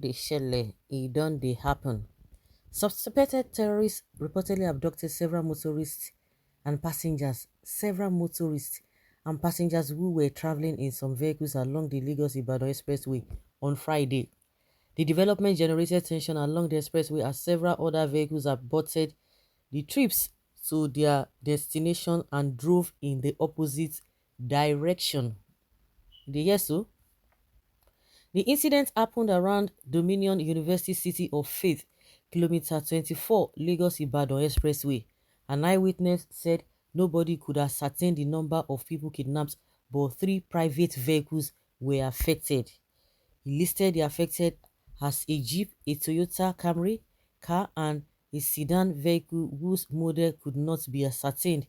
dey shele, e don dey happen. Suspected terrorists reportedly abducted several motorists and passengers who were traveling in some vehicles along the Lagos-Ibadan Expressway on Friday. The development generated tension along the expressway as several other vehicles aborted the trips to their destination and drove in the opposite direction. Yes, so the incident happened around Dominion University City of Faith, kilometer 24, Lagos-Ibadan Expressway. An eyewitness said nobody could ascertain the number of people kidnapped, but 3 private vehicles were affected. He listed the affected as a Jeep, a Toyota Camry car, and a sedan vehicle whose model could not be ascertained.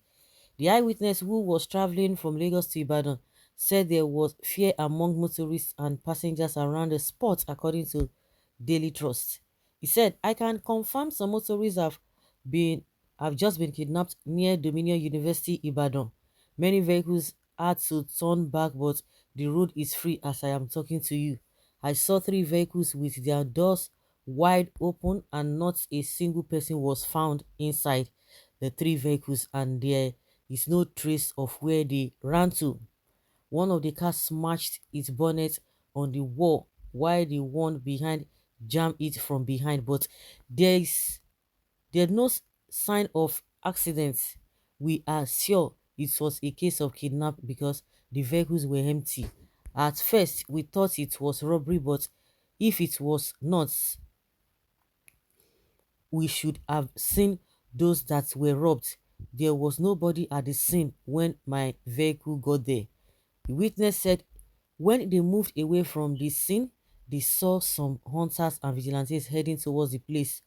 The eyewitness, who was traveling from Lagos to Ibadan, said there was fear among motorists and passengers around the spot, according to Daily Trust. He said, "I can confirm some motorists been have just been kidnapped near Dominion University, Ibadan. Many vehicles had to turn back, but the road is free as I am talking to you. I saw 3 vehicles with their doors wide open and not a single person was found inside the 3 vehicles, and there is no trace of where they ran to. One of the cars smashed its bonnet on the wall while the one behind jammed it from behind, but there's no sign of accident. We are sure it was a case of kidnap because the vehicles were empty. At first, we thought it was robbery, but if it was not, we should have seen those that were robbed. There was nobody at the scene when my vehicle got there." The witness said when they moved away from the scene, they saw some hunters and vigilantes heading towards the place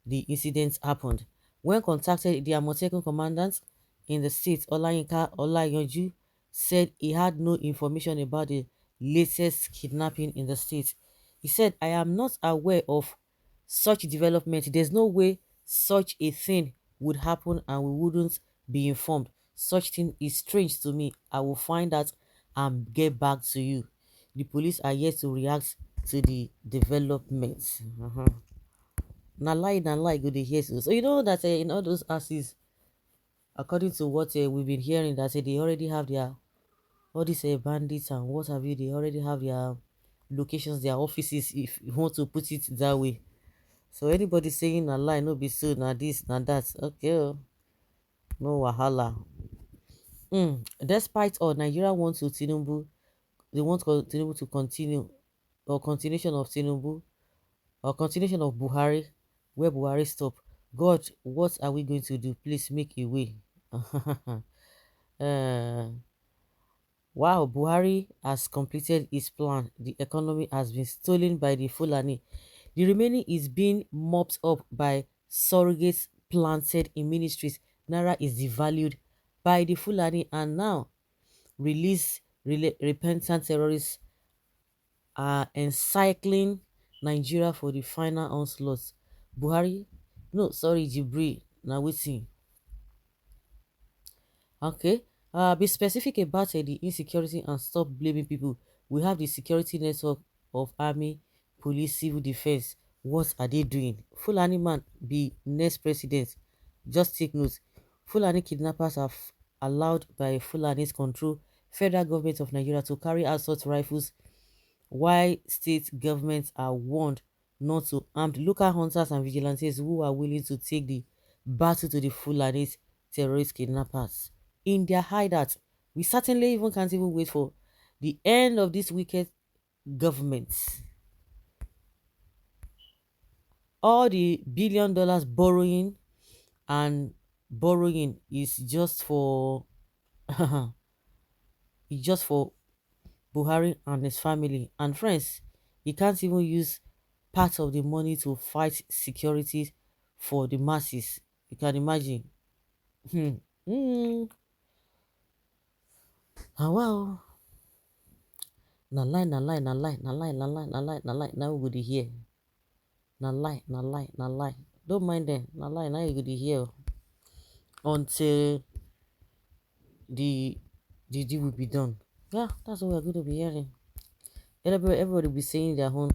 the incident happened. When contacted, the ÄMOTEKUN commandant in the state, Olayinka Olayanju, said he had no information about the latest kidnapping in the state. He said, "I am not aware of such development. There's no way such a thing would happen and we wouldn't be informed. Such thing is strange to me. I will find out and get back to you." The police are yet to react to the developments. Na lie go dey hear so. You know that in all those houses, according to what we've been hearing, that they already have their all these bandits and what have you. They already have their locations, their offices, if you want to put it that way. So anybody saying na lie, no be so, na this, na that, okay, no wahala. Despite all, Nigeria wants to Tinubu, they want Tinubu to continue, or continuation of Tinubu, or continuation of Buhari, where Buhari stop. God, what are we going to do? Please make a way. uh, wow, Buhari has completed his plan. The economy has been stolen by the Fulani. The remaining is being mopped up by surrogates planted in ministries. Naira is devalued by the Fulani, and now repentant terrorists are encircling Nigeria for the final onslaught. Buhari, no, sorry, Jibril, now waiting. Okay, be specific about the insecurity and stop blaming people. We have the security network of army, police, civil defense. What are they doing? Fulani man be next president. Just take note. Fulani kidnappers are allowed by Fulani's control federal government of Nigeria to carry assault rifles, while state governments are warned not to arm local hunters and vigilantes who are willing to take the battle to the Fulani's terrorist kidnappers in their hideout. We certainly even can't even wait for the end of this wicked government. All the $1 billion borrowing and borrowing is just for it's just for Buhari and his family and friends. He can't even use part of the money to fight security for the masses. You can imagine. Hmm. Wow. Na lie, na lie, na lie, na lie, na lie, na lie, na lie. Now we go to hear. Na lie, na lie, na lie. Don't mind them. Na lie, now you go to hear. Until the deal will be done. Yeah, that's what we're going to be hearing. Everybody will be saying their own.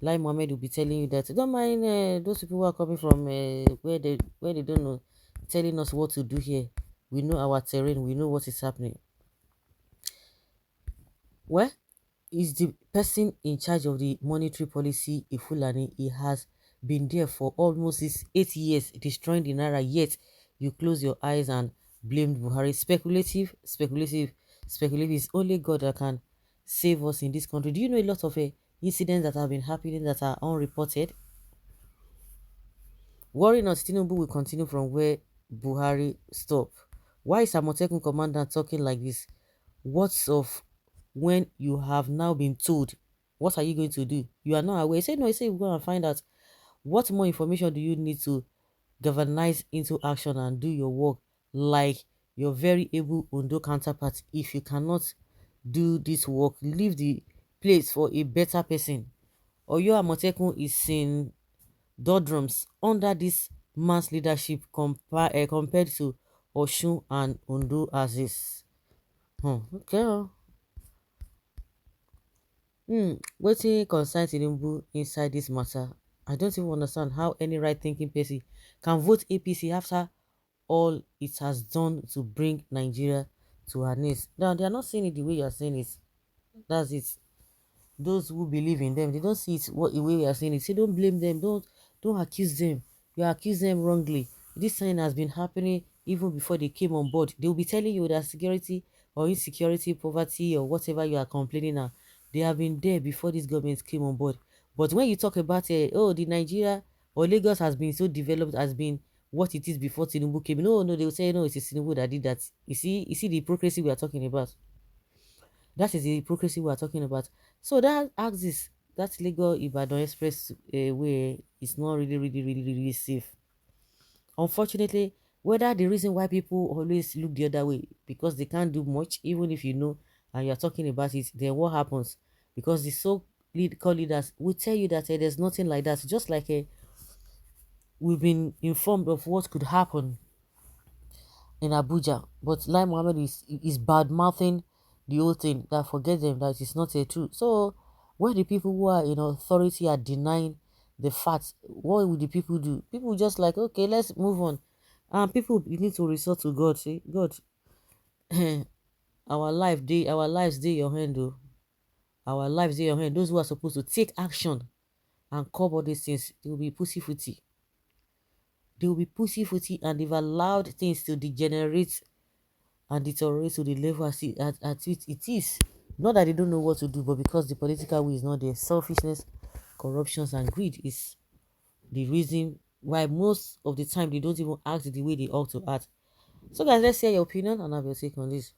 Like Mohammed will be telling you that don't mind those people who are coming from where they don't know, telling us what to do here. We know our terrain. We know what is happening. Well, is the person in charge of the monetary policy a Fulani? He has been there for almost 8 years, destroying the naira. Yet you close your eyes and blame Buhari. Speculative, speculative, speculative. It's only God that can save us in this country. Do you know a lot of incidents that have been happening that are unreported? Worry not, Tinubu will continue from where Buhari stopped. Why is Amotekun commander talking like this? What's of when you have now been told? What are you going to do? You are not aware. Say no, say we're going to find out. What more information do you need to galvanize into action and do your work like your very able Undo counterpart? If you cannot do this work, leave the place for a better person. Or your Amotekun is in doldrums under this man's leadership compared to Oshun and Ondo Aziz. Okay. Wetin concern Tinubu inside this matter? I don't even understand how any right-thinking person can vote APC after all it has done to bring Nigeria to her knees. Now, they are not saying it the way you are saying it. That's it. Those who believe in them, they don't see it what the way we are saying it. Say don't blame them, don't accuse them. You accuse them wrongly. This thing has been happening even before they came on board. They will be telling you that security or insecurity, poverty, or whatever you are complaining now, they have been there before this government came on board. But when you talk about oh, the Nigeria or Lagos has been so developed, has been what it is before Tinubu came. No, they will say no, it is Tinubu that did that. You see the hypocrisy we are talking about. That is the hypocrisy we are talking about. So that axis, that Lagos Ibadan Express way is not really safe. Unfortunately, whether the reason why people always look the other way because they can't do much, even if you know and you're talking about it, then what happens? Because the called leaders will tell you that there's nothing like that. Just like we've been informed of what could happen in Abuja, but Lai Mohammed is bad mouthing the whole thing. That forget them that it's not a truth. So when the people who are in authority are denying the facts, what will the people do? People just like, okay, let's move on. And people you need to resort to God. Say, God, our lives day your hand, though. Our lives day your hand. Those who are supposed to take action and curb all these things, they will be pussyfooty. They will be pussyfooty, and they've allowed things to degenerate and deteriorate to the level at which it is. Not that they don't know what to do, but because the political will is not there, selfishness, corruptions, and greed is the reason why most of the time they don't even act the way they ought to act. So guys, let's hear your opinion and have your take on this.